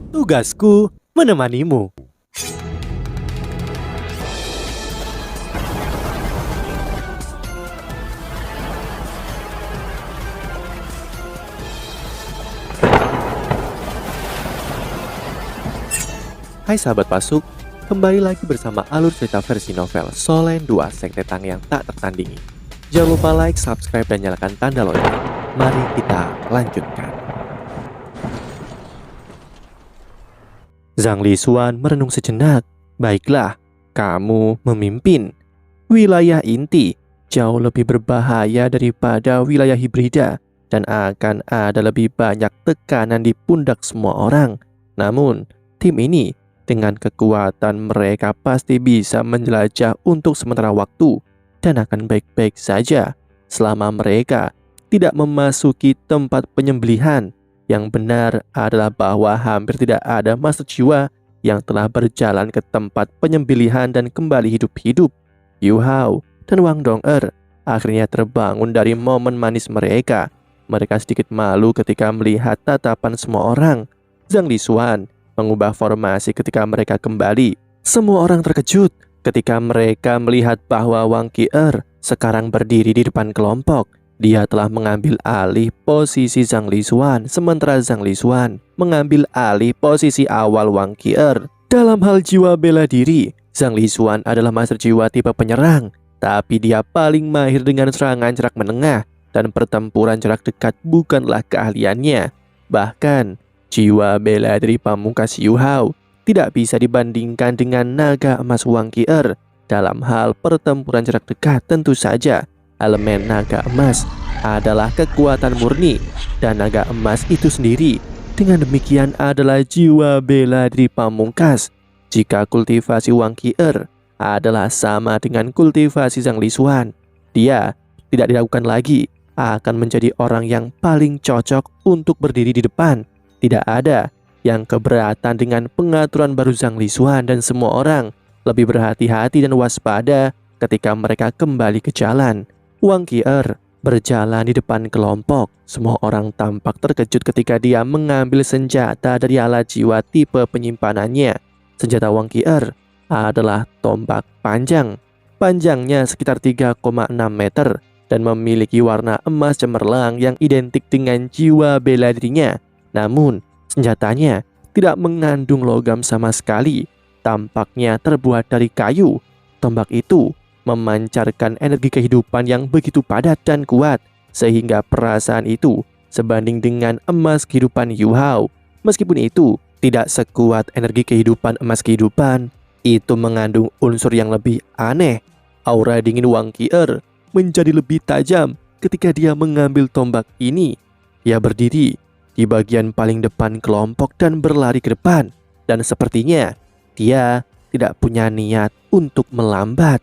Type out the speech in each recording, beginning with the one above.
Tugasku menemanimu. Hai sahabat Pasuk, kembali lagi bersama alur cerita versi novel Solen 2 Sekte Tang yang tak tertandingi. Jangan lupa like, subscribe, dan nyalakan tanda lonceng. Mari kita lanjutkan. Zhang Lisuan merenung sejenak. Baiklah, kamu memimpin. Wilayah inti jauh lebih berbahaya daripada wilayah hibrida dan akan ada lebih banyak tekanan di pundak semua orang. Namun, tim ini dengan kekuatan mereka pasti bisa menjelajah untuk sementara waktu dan akan baik-baik saja selama mereka tidak memasuki tempat penyembelihan. Yang benar adalah bahwa hampir tidak ada master jiwa yang telah berjalan ke tempat penyembelihan dan kembali hidup-hidup. Yu Hao dan Wang Dong'er akhirnya terbangun dari momen manis mereka. Mereka sedikit malu ketika melihat tatapan semua orang. Zhang Lisuan mengubah formasi ketika mereka kembali. Semua orang terkejut ketika mereka melihat bahwa Wang Qi'er sekarang berdiri di depan kelompok. Dia telah mengambil alih posisi Zhang Lisuan, sementara Zhang Lisuan mengambil alih posisi awal Wang Qi'er. Dalam hal jiwa bela diri, Zhang Lisuan adalah master jiwa tipe penyerang, tapi dia paling mahir dengan serangan jarak menengah dan pertempuran jarak dekat bukanlah keahliannya. Bahkan jiwa bela diri pamungkas Yu Hao tidak bisa dibandingkan dengan naga emas Wang Qi'er. Dalam hal pertempuran jarak dekat, tentu saja elemen naga emas adalah kekuatan murni dan naga emas itu sendiri dengan demikian adalah jiwa bela diri pamungkas. Jika kultivasi Wang Qi'er adalah sama dengan kultivasi Zhang Lisuan, dia tidak diragukan lagi akan menjadi orang yang paling cocok untuk berdiri di depan. Tidak ada yang keberatan dengan pengaturan baru Zhang Lisuan dan semua orang lebih berhati-hati dan waspada ketika mereka kembali ke jalan. Wang Qi'er berjalan di depan kelompok. Semua orang tampak terkejut ketika dia mengambil senjata dari alat jiwa tipe penyimpanannya. Senjata Wang Qi'er adalah tombak panjang. Panjangnya sekitar 3,6 meter dan memiliki warna emas cemerlang yang identik dengan jiwa bela dirinya. Namun, senjatanya tidak mengandung logam sama sekali. Tampaknya terbuat dari kayu. Tombak itu memancarkan energi kehidupan yang begitu padat dan kuat, sehingga perasaan itu sebanding dengan emas kehidupan Yu Hao. Meskipun itu tidak sekuat energi kehidupan emas kehidupan, itu mengandung unsur yang lebih aneh. Aura dingin Wang Qi'er menjadi lebih tajam ketika dia mengambil tombak ini. Dia berdiri di bagian paling depan kelompok dan berlari ke depan. Dan sepertinya dia tidak punya niat untuk melambat.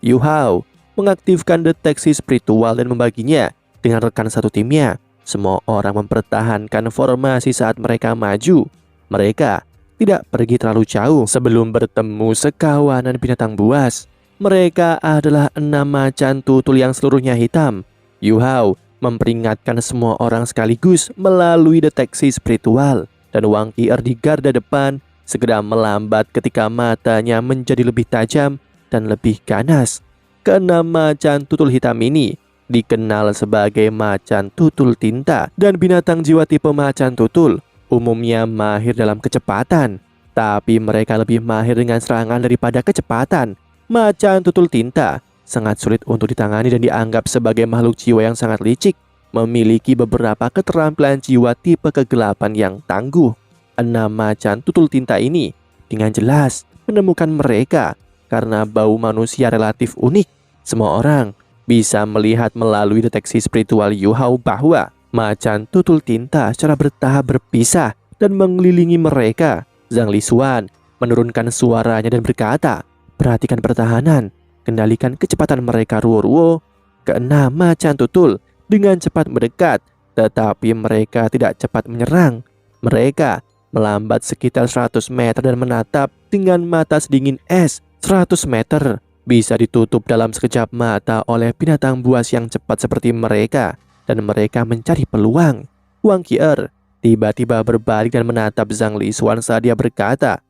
Yu Hao mengaktifkan deteksi spiritual dan membaginya dengan rekan satu timnya. Semua orang mempertahankan formasi saat mereka maju. Mereka tidak pergi terlalu jauh sebelum bertemu sekawanan binatang buas. Mereka adalah 6 macan tutul yang seluruhnya hitam. Yu Hao memperingatkan semua orang sekaligus melalui deteksi spiritual, dan Wang Qi'er di garda depan segera melambat ketika matanya menjadi lebih tajam dan lebih ganas. Keenam macan tutul hitam ini dikenal sebagai macan tutul tinta, dan binatang jiwa tipe macan tutul umumnya mahir dalam kecepatan, tapi mereka lebih mahir dengan serangan daripada kecepatan. Macan tutul tinta sangat sulit untuk ditangani dan dianggap sebagai makhluk jiwa yang sangat licik, memiliki beberapa keterampilan jiwa tipe kegelapan yang tangguh. 6 macan tutul tinta ini dengan jelas menemukan mereka karena bau manusia relatif unik. Semua orang bisa melihat melalui deteksi spiritual Yu Hao bahwa macan tutul tinta secara bertahap berpisah dan mengelilingi mereka. Zhang Lisuan menurunkan suaranya dan berkata, "Perhatikan pertahanan. Kendalikan kecepatan mereka, Ruo-Ruo." Keenam macan tutul dengan cepat mendekat, tetapi mereka tidak cepat menyerang. Mereka melambat sekitar 100 meter dan menatap dengan mata sedingin es. 100 meter bisa ditutup dalam sekejap mata oleh binatang buas yang cepat seperti mereka, dan mereka mencari peluang. Wang Qi'er tiba-tiba berbalik dan menatap Zhang Lixuan saat dia berkata,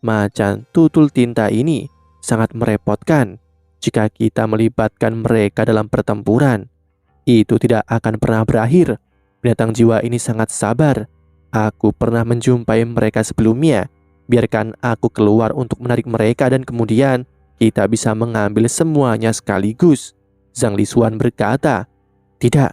"Macan tutul tinta ini sangat merepotkan. Jika kita melibatkan mereka dalam pertempuran, itu tidak akan pernah berakhir. Binatang jiwa ini sangat sabar. Aku pernah menjumpai mereka sebelumnya. Biarkan aku keluar untuk menarik mereka dan kemudian kita bisa mengambil semuanya sekaligus." Zhang Lixuan berkata, "Tidak,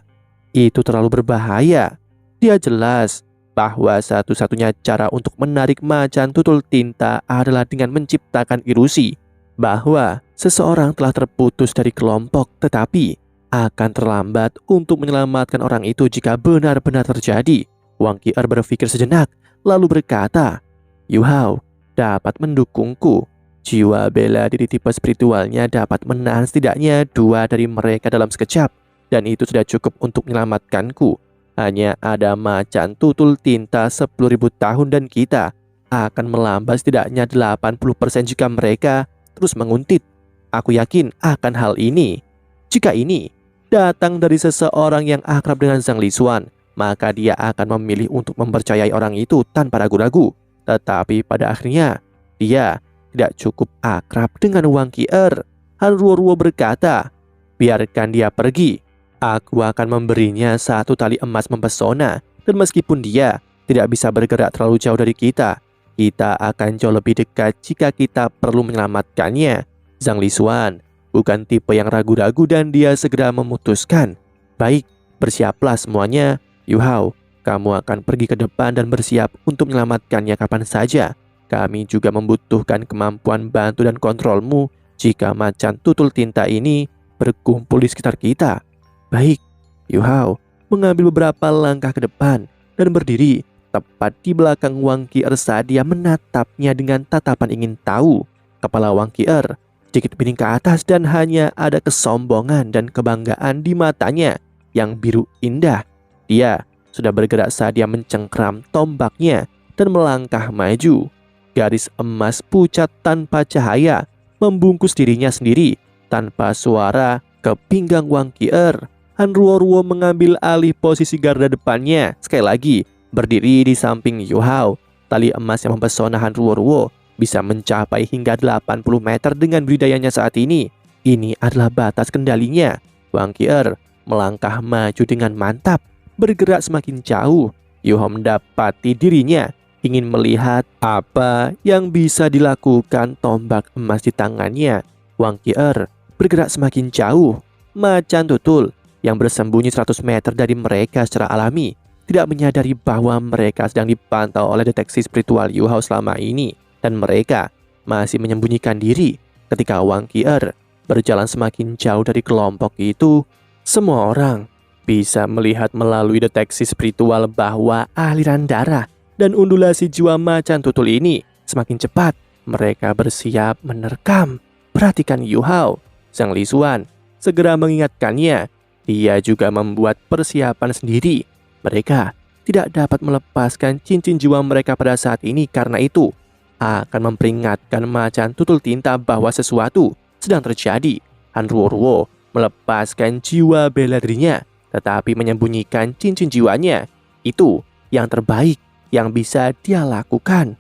itu terlalu berbahaya." Dia jelas bahwa satu-satunya cara untuk menarik macan tutul tinta adalah dengan menciptakan ilusi bahwa seseorang telah terputus dari kelompok, tetapi akan terlambat untuk menyelamatkan orang itu jika benar-benar terjadi. Wang Qi'er berpikir sejenak, lalu berkata, "Yu Hao dapat mendukungku. Jiwa bela diri tipe spiritualnya dapat menahan setidaknya 2 dari mereka dalam sekejap, dan itu sudah cukup untuk menyelamatkanku. Hanya ada macan tutul tinta 10.000 tahun dan kita akan melambat setidaknya 80% jika mereka terus menguntit. Aku yakin akan hal ini. Jika ini datang dari seseorang yang akrab dengan Zhang Lixuan, maka dia akan memilih untuk mempercayai orang itu tanpa ragu-ragu. Tetapi pada akhirnya, dia tidak cukup akrab dengan Wang Qi'er." Han Ruoruo berkata, "Biarkan dia pergi. Aku akan memberinya 1 tali emas mempesona, dan meskipun dia tidak bisa bergerak terlalu jauh dari kita, kita akan jauh lebih dekat jika kita perlu menyelamatkannya." Zhang Lixuan bukan tipe yang ragu-ragu dan dia segera memutuskan, "Baik, bersiaplah semuanya. Yu Hao, kamu akan pergi ke depan dan bersiap untuk menyelamatkannya kapan saja. Kami juga membutuhkan kemampuan bantu dan kontrolmu jika macan tutul tinta ini berkumpul di sekitar kita." "Baik." Yu Hao mengambil beberapa langkah ke depan dan berdiri tepat di belakang Wang Qi'er saat dia menatapnya dengan tatapan ingin tahu. Kepala Wang Qi'er sedikit miring ke atas dan hanya ada kesombongan dan kebanggaan di matanya yang biru indah. Dia sudah bergerak saat dia mencengkram tombaknya dan melangkah maju. Garis emas pucat tanpa cahaya membungkus dirinya sendiri tanpa suara ke pinggang Wang Qi'er. Han Ruoruo mengambil alih posisi garda depannya, sekali lagi berdiri di samping Yu Hao. Tali emas yang mempesona Han Ruoruo bisa mencapai hingga 80 meter dengan budidayanya saat ini. Ini adalah batas kendalinya. Wang Qi'er melangkah maju dengan mantap, bergerak semakin jauh. Yu Hao mendapati dirinya ingin melihat apa yang bisa dilakukan tombak emas di tangannya. Wang Qi'er bergerak semakin jauh. Macan tutul yang bersembunyi 100 meter dari mereka secara alami tidak menyadari bahwa mereka sedang dipantau oleh deteksi spiritual Yu Hao selama ini, dan mereka masih menyembunyikan diri. Ketika Wang Qi'er berjalan semakin jauh dari kelompok itu, semua orang bisa melihat melalui deteksi spiritual bahwa aliran darah dan undulasi jiwa macan tutul ini semakin cepat. Mereka bersiap menerkam. Perhatikan Yu Hao. Zhang Lixuan segera mengingatkannya. Dia juga membuat persiapan sendiri. Mereka tidak dapat melepaskan cincin jiwa mereka pada saat ini, karena itu akan memperingatkan macan tutul tinta bahwa sesuatu sedang terjadi. Han Ruoruo melepaskan jiwa bela dirinya, tetapi menyembunyikan cincin jiwanya. Itu yang terbaik yang bisa dia lakukan.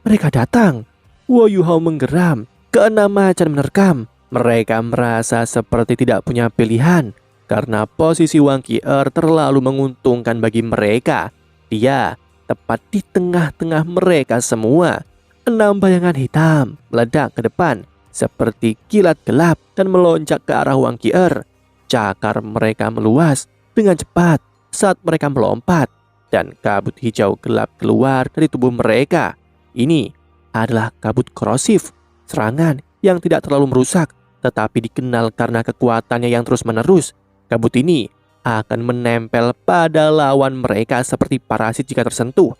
Mereka datang. Wo Yu Hao menggeram. Keenam macan menerkam. Mereka merasa seperti tidak punya pilihan karena posisi Wang Qi'er terlalu menguntungkan bagi mereka. Dia tepat di tengah-tengah mereka semua. 6 bayangan hitam meledak ke depan seperti kilat gelap dan melonjak ke arah Wang Qi'er. Cakar mereka meluas dengan cepat saat mereka melompat, dan kabut hijau gelap keluar dari tubuh mereka. Ini adalah kabut korosif, serangan yang tidak terlalu merusak, tetapi dikenal karena kekuatannya yang terus-menerus. Kabut ini akan menempel pada lawan mereka seperti parasit jika tersentuh,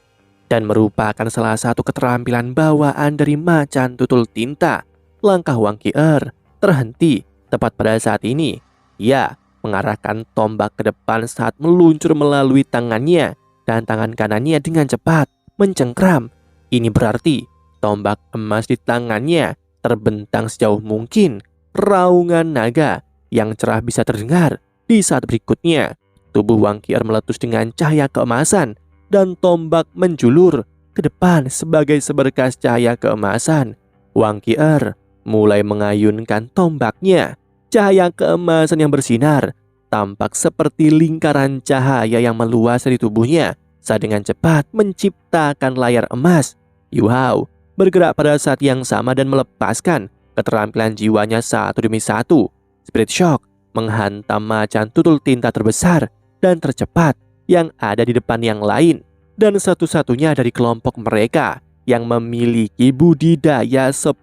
dan merupakan salah satu keterampilan bawaan dari macan tutul tinta. Langkah Wang Qi'er terhenti tepat pada saat ini. Ia mengarahkan tombak ke depan saat meluncur melalui tangannya, dan tangan kanannya dengan cepat mencengkram. Ini berarti tombak emas di tangannya terbentang sejauh mungkin. Raungan naga yang cerah bisa terdengar. Di saat berikutnya, tubuh Wang Qi'er meletus dengan cahaya keemasan. dan tombak menjulur ke depan sebagai seberkas cahaya keemasan. Wang Qi'er mulai mengayunkan tombaknya. Cahaya keemasan yang bersinar tampak seperti lingkaran cahaya yang meluas dari tubuhnya saat dengan cepat menciptakan layar emas. Yu Hao bergerak pada saat yang sama dan melepaskan keterampilan jiwanya satu demi satu. Spirit Shock menghantam macan tutul tinta terbesar dan tercepat yang ada di depan yang lain, dan satu-satunya dari kelompok mereka yang memiliki budidaya 10.000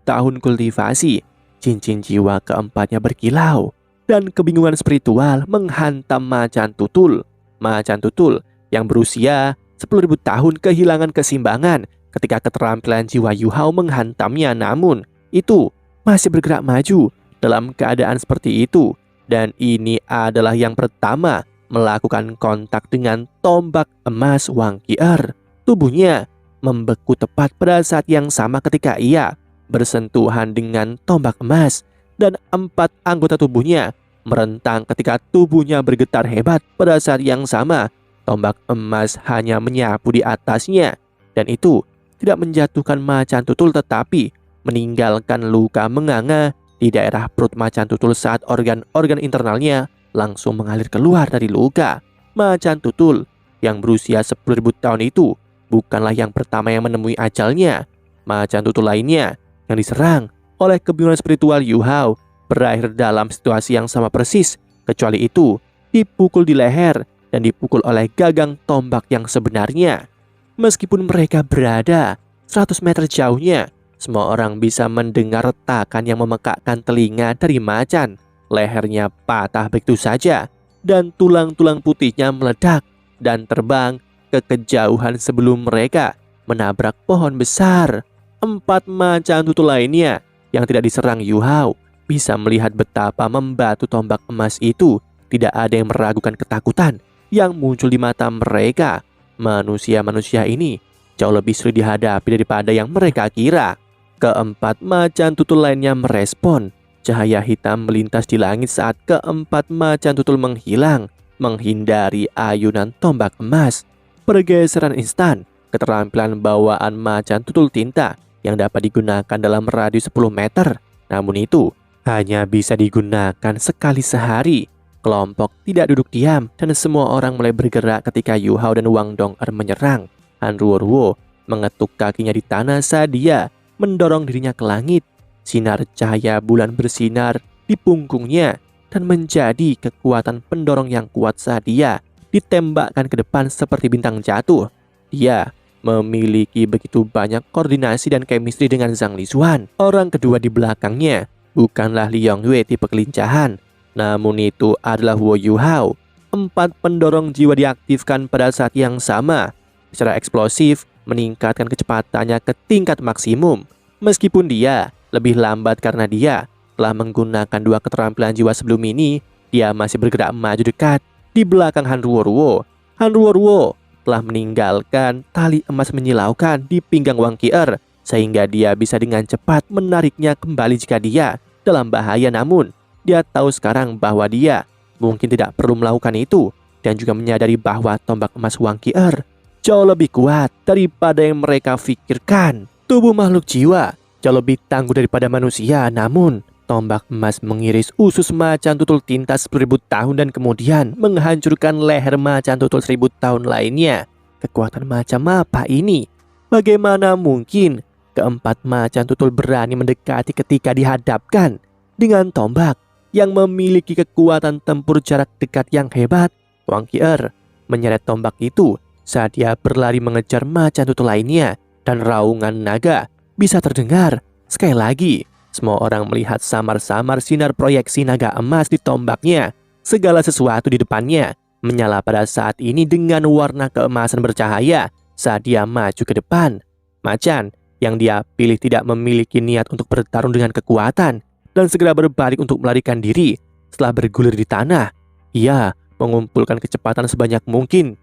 tahun kultivasi. Cincin jiwa keempatnya berkilau, dan kebingungan spiritual menghantam macan tutul. Macan tutul yang berusia 10.000 tahun kehilangan keseimbangan ketika keterampilan jiwa Yu Hao menghantamnya, namun itu masih bergerak maju dalam keadaan seperti itu. Dan ini adalah yang pertama melakukan kontak dengan tombak emas Wang Qi'er. Tubuhnya membeku tepat pada saat yang sama ketika ia bersentuhan dengan tombak emas, dan 4 anggota tubuhnya merentang ketika tubuhnya bergetar hebat pada saat yang sama. Tombak emas hanya menyapu di atasnya, dan itu tidak menjatuhkan macan tutul tetapi meninggalkan luka menganga di daerah perut macan tutul saat organ-organ internalnya langsung mengalir keluar dari luka. Macan tutul yang berusia 10.000 tahun itu bukanlah yang pertama yang menemui ajalnya. Macan tutul lainnya yang diserang oleh kebingungan spiritual Yu Hao berakhir dalam situasi yang sama persis, kecuali itu dipukul di leher dan dipukul oleh gagang tombak yang sebenarnya. Meskipun mereka berada 100 meter jauhnya, semua orang bisa mendengar retakan yang memekakkan telinga dari macan. Lehernya patah begitu saja, dan tulang-tulang putihnya meledak dan terbang ke kejauhan sebelum mereka menabrak pohon besar. 4 macan tutul lainnya yang tidak diserang Yu Hao bisa melihat betapa membatu tombak emas itu. Tidak ada yang meragukan ketakutan yang muncul di mata mereka. Manusia-manusia ini jauh lebih sulit dihadapi daripada yang mereka kira. Keempat macan tutul lainnya merespon. Cahaya hitam melintas di langit saat keempat macan tutul menghilang, menghindari ayunan tombak emas. Pergeseran instan, keterampilan bawaan macan tutul tinta yang dapat digunakan dalam radius 10 meter. Namun itu hanya bisa digunakan sekali sehari. Kelompok tidak duduk diam dan semua orang mulai bergerak ketika Yu Hao dan Wang Dong'er menyerang. Han Ruoruo mengetuk kakinya di tanah saat dia mendorong dirinya ke langit. Sinar cahaya bulan bersinar di punggungnya dan menjadi kekuatan pendorong yang kuat saat dia ditembakkan ke depan seperti bintang jatuh. Dia memiliki begitu banyak koordinasi dan chemistry dengan Zhang Lizuan. Orang kedua di belakangnya bukanlah Li Yongyue tipe kelincahan, namun itu adalah Wo Yu Hao. 4 pendorong jiwa diaktifkan pada saat yang sama, secara eksplosif meningkatkan kecepatannya ke tingkat maksimum. Meskipun dia lebih lambat karena dia telah menggunakan 2 keterampilan jiwa sebelum ini, dia masih bergerak maju dekat di belakang Han Ruoruo. Han Ruoruo telah meninggalkan tali emas menyilaukan di pinggang Wang Qi'er sehingga dia bisa dengan cepat menariknya kembali jika dia dalam bahaya. Namun dia tahu sekarang bahwa dia mungkin tidak perlu melakukan itu, dan juga menyadari bahwa tombak emas Wang Qi'er jauh lebih kuat daripada yang mereka pikirkan. Tubuh makhluk jiwa jauh lebih tangguh daripada manusia, namun tombak emas mengiris usus macan tutul tinta 10.000 tahun dan kemudian menghancurkan leher macan tutul 1.000 tahun lainnya. Kekuatan macam apa ini? Bagaimana mungkin keempat macan tutul berani mendekati ketika dihadapkan dengan tombak yang memiliki kekuatan tempur jarak dekat yang hebat? Wang Qi'er menyeret tombak itu saat dia berlari mengejar macan tutul lainnya, dan raungan naga bisa terdengar. Sekali lagi, semua orang melihat samar-samar sinar proyeksi naga emas di tombaknya. Segala sesuatu di depannya menyala pada saat ini dengan warna keemasan bercahaya saat dia maju ke depan. Macan yang dia pilih tidak memiliki niat untuk bertarung dengan kekuatan dan segera berbalik untuk melarikan diri. Setelah bergulir di tanah, ia mengumpulkan kecepatan sebanyak mungkin.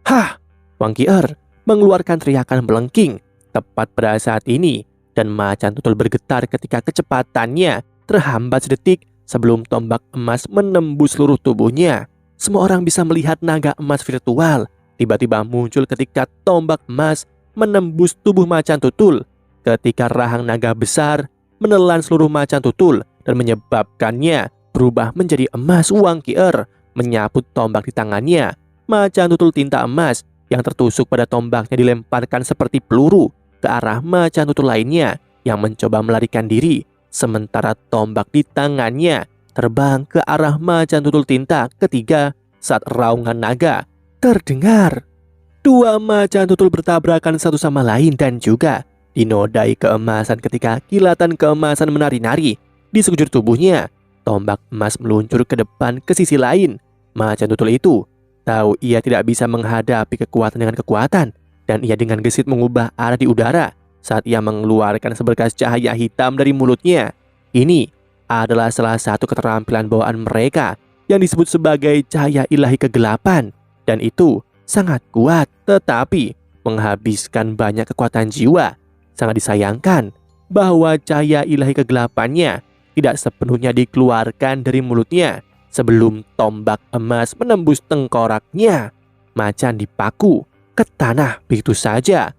Hah! Wang Qi'er mengeluarkan teriakan melengking tepat pada saat ini, dan macan tutul bergetar ketika kecepatannya terhambat sedetik sebelum tombak emas menembus seluruh tubuhnya. Semua orang bisa melihat naga emas virtual tiba-tiba muncul ketika tombak emas menembus tubuh macan tutul. Ketika rahang naga besar menelan seluruh macan tutul dan menyebabkannya berubah menjadi emas, Wang Qier menyaput tombak di tangannya. Macan tutul tinta emas yang tertusuk pada tombaknya dilemparkan seperti peluru ke arah macan tutul lainnya yang mencoba melarikan diri, sementara tombak di tangannya terbang ke arah macan tutul tinta ketiga saat raungan naga terdengar. Dua macan tutul bertabrakan satu sama lain dan juga dinodai keemasan ketika kilatan keemasan menari-nari di sekujur tubuhnya. Tombak emas meluncur ke depan ke sisi lain. Macan tutul itu tahu ia tidak bisa menghadapi kekuatan dengan kekuatan, dan ia dengan gesit mengubah arah di udara saat ia mengeluarkan seberkas cahaya hitam dari mulutnya. Ini adalah salah satu keterampilan bawaan mereka yang disebut sebagai cahaya ilahi kegelapan, dan itu sangat kuat tetapi menghabiskan banyak kekuatan jiwa. Sangat disayangkan bahwa cahaya ilahi kegelapannya tidak sepenuhnya dikeluarkan dari mulutnya sebelum tombak emas menembus tengkoraknya. Macan dipaku ke tanah begitu saja.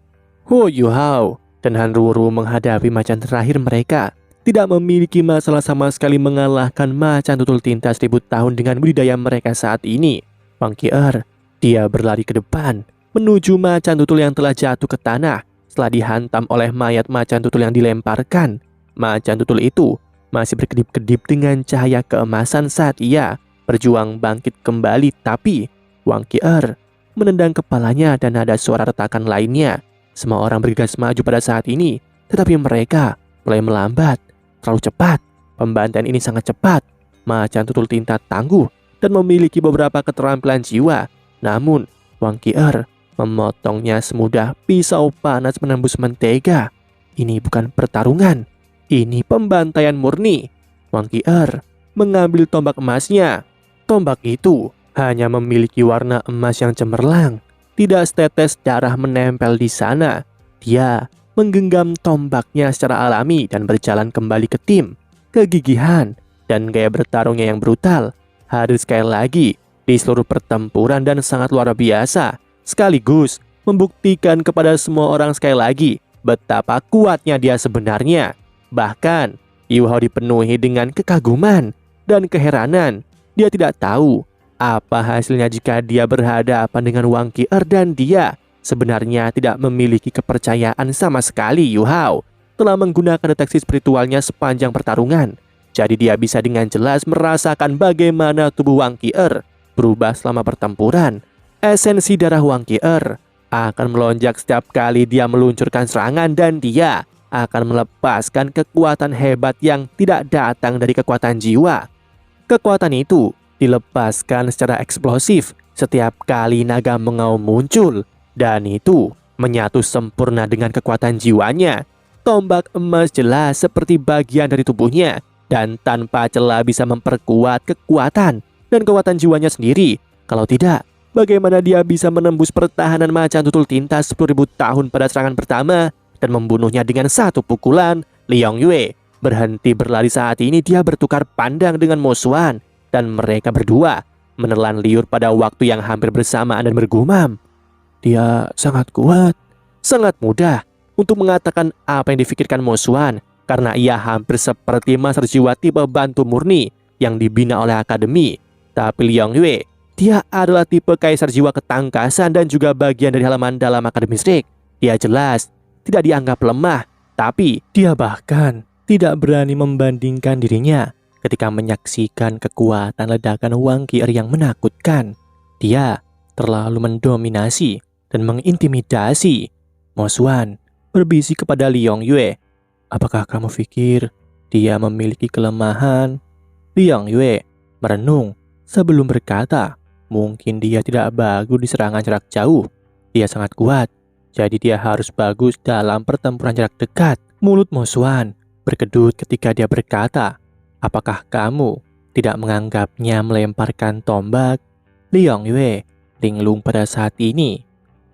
Hu Yuhao dan Han Ruru menghadapi macan terakhir mereka tidak memiliki masalah sama sekali mengalahkan macan tutul tinta 1000 tahun dengan budidaya mereka saat ini. Wang Qier, dia berlari ke depan menuju macan tutul yang telah jatuh ke tanah setelah dihantam oleh mayat macan tutul yang dilemparkan. Macan tutul itu masih berkedip-kedip dengan cahaya keemasan saat ia berjuang bangkit kembali, tapi Wang Qier menendang kepalanya dan ada suara retakan lainnya. Semua orang bergegas maju pada saat ini, tetapi mereka mulai melambat. Terlalu cepat. Pembantaian ini sangat cepat. Macan tutul tinta tangguh dan memiliki beberapa keterampilan jiwa. Namun, Wang Qier memotongnya semudah pisau panas menembus mentega. Ini bukan pertarungan. Ini pembantaian murni. Wang Qier mengambil tombak emasnya. Tombak itu hanya memiliki warna emas yang cemerlang. Tidak setetes darah menempel di sana. Dia menggenggam tombaknya secara alami dan berjalan kembali ke tim. Kegigihan dan gaya bertarungnya yang brutal hadir sekali lagi di seluruh pertempuran dan sangat luar biasa, sekaligus membuktikan kepada semua orang sekali lagi betapa kuatnya dia sebenarnya. Bahkan Yu Hao dipenuhi dengan kekaguman dan keheranan. Dia tidak tahu apa hasilnya jika dia berhadapan dengan Wang Qier, dan dia sebenarnya tidak memiliki kepercayaan sama sekali. Yu Hao telah menggunakan deteksi spiritualnya sepanjang pertarungan. Jadi dia bisa dengan jelas merasakan bagaimana tubuh Wang Qier berubah selama pertempuran. Esensi darah Wang Qier akan melonjak setiap kali dia meluncurkan serangan, dan dia akan melepaskan kekuatan hebat yang tidak datang dari kekuatan jiwa. Kekuatan itu dilepaskan secara eksplosif setiap kali naga mengaum muncul, dan itu menyatu sempurna dengan kekuatan jiwanya. Tombak emas jelas seperti bagian dari tubuhnya dan tanpa celah bisa memperkuat kekuatan dan kekuatan jiwanya sendiri. Kalau tidak, bagaimana dia bisa menembus pertahanan macan tutul tinta 10.000 tahun pada serangan pertama dan membunuhnya dengan satu pukulan? Liang Yue berhenti berlari saat ini. Dia bertukar pandang dengan Mo Xuan dan mereka berdua menelan liur pada waktu yang hampir bersamaan dan bergumam, dia sangat kuat. Sangat mudah untuk mengatakan apa yang difikirkan Mo Xuan, karena ia hampir seperti master jiwa tipe bantu murni yang dibina oleh akademi. Tapi Liang Yue, dia adalah tipe kaisar jiwa ketangkasan dan juga bagian dari halaman dalam akademi Strik. Dia jelas tidak dianggap lemah, tapi dia bahkan tidak berani membandingkan dirinya ketika menyaksikan kekuatan ledakan Wang Qier yang menakutkan. Dia terlalu mendominasi dan mengintimidasi. Mo Xuan berbisik kepada Liang Yue, apakah kamu pikir dia memiliki kelemahan? Liang Yue merenung sebelum berkata, mungkin dia tidak bagus di serangan jarak jauh. Dia sangat kuat, jadi dia harus bagus dalam pertempuran jarak dekat. Mulut Mo Xuan berkedut ketika dia berkata, apakah kamu tidak menganggapnya melemparkan tombak? Liang Yue linglung pada saat ini.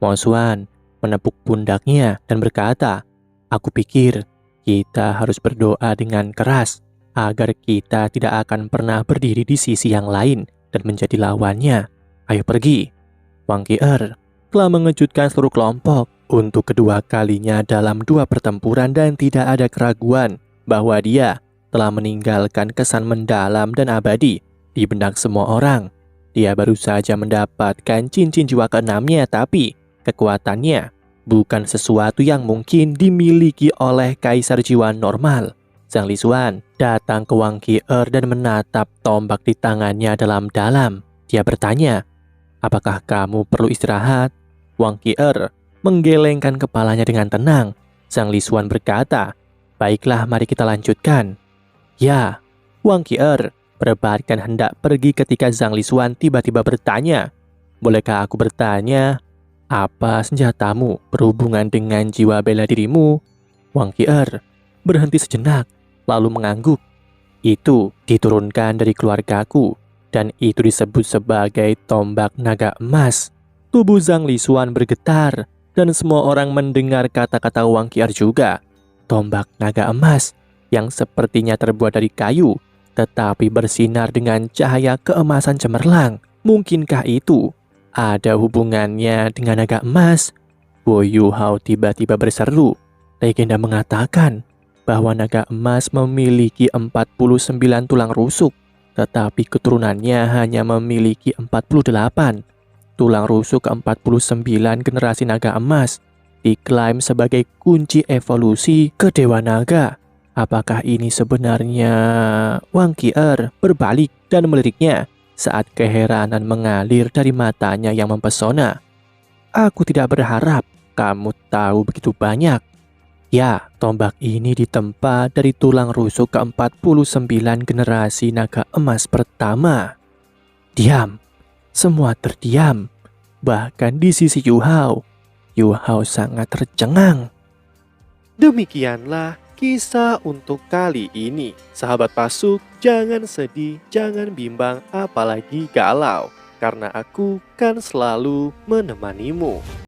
Mo Xuan menepuk pundaknya dan berkata, aku pikir kita harus berdoa dengan keras agar kita tidak akan pernah berdiri di sisi yang lain dan menjadi lawannya. Ayo pergi. Wang Qier telah mengejutkan seluruh kelompok untuk kedua kalinya dalam 2 pertempuran dan tidak ada keraguan bahwa dia telah meninggalkan kesan mendalam dan abadi di benak semua orang. Dia baru saja mendapatkan cincin jiwa keenamnya, tapi kekuatannya bukan sesuatu yang mungkin dimiliki oleh kaisar jiwa normal. Zhang Lixuan datang ke Wang Qi'er dan menatap tombak di tangannya dalam-dalam. Dia bertanya, "Apakah kamu perlu istirahat?" Wang Qi'er menggelengkan kepalanya dengan tenang. Zhang Lixuan berkata, "Baiklah, mari kita lanjutkan." "Ya." Wang Qi'er berbalik dan hendak pergi ketika Zhang Lixuan tiba-tiba bertanya, "Bolehkah aku bertanya, apa senjatamu berhubungan dengan jiwa bela dirimu?" Wang Qi'er berhenti sejenak, lalu mengangguk. "Itu diturunkan dari keluargaku, dan itu disebut sebagai tombak naga emas." Tubuh Zhang Lixuan bergetar, dan semua orang mendengar kata-kata Wang Qi'er juga. Tombak naga emas yang sepertinya terbuat dari kayu, tetapi bersinar dengan cahaya keemasan cemerlang. Mungkinkah itu ada hubungannya dengan naga emas? Bo Yuhao tiba-tiba berseru. Legenda mengatakan bahwa naga emas memiliki 49 tulang rusuk, tetapi keturunannya hanya memiliki 48. Tulang rusuk ke-49 generasi naga emas diklaim sebagai kunci evolusi ke Dewa Naga. Apakah ini sebenarnya? Wang Qi'er berbalik dan meliriknya saat keheranan mengalir dari matanya yang mempesona. "Aku tidak berharap kamu tahu begitu banyak. Ya, tombak ini ditempa dari tulang rusuk ke-49 generasi naga emas pertama." Diam. Semua terdiam. Bahkan di sisi Yu Hao. Yu Hao sangat tercengang. Demikianlah kisah untuk kali ini. Sahabat Pasuk, jangan sedih, jangan bimbang, apalagi galau. Karena aku kan selalu menemanimu.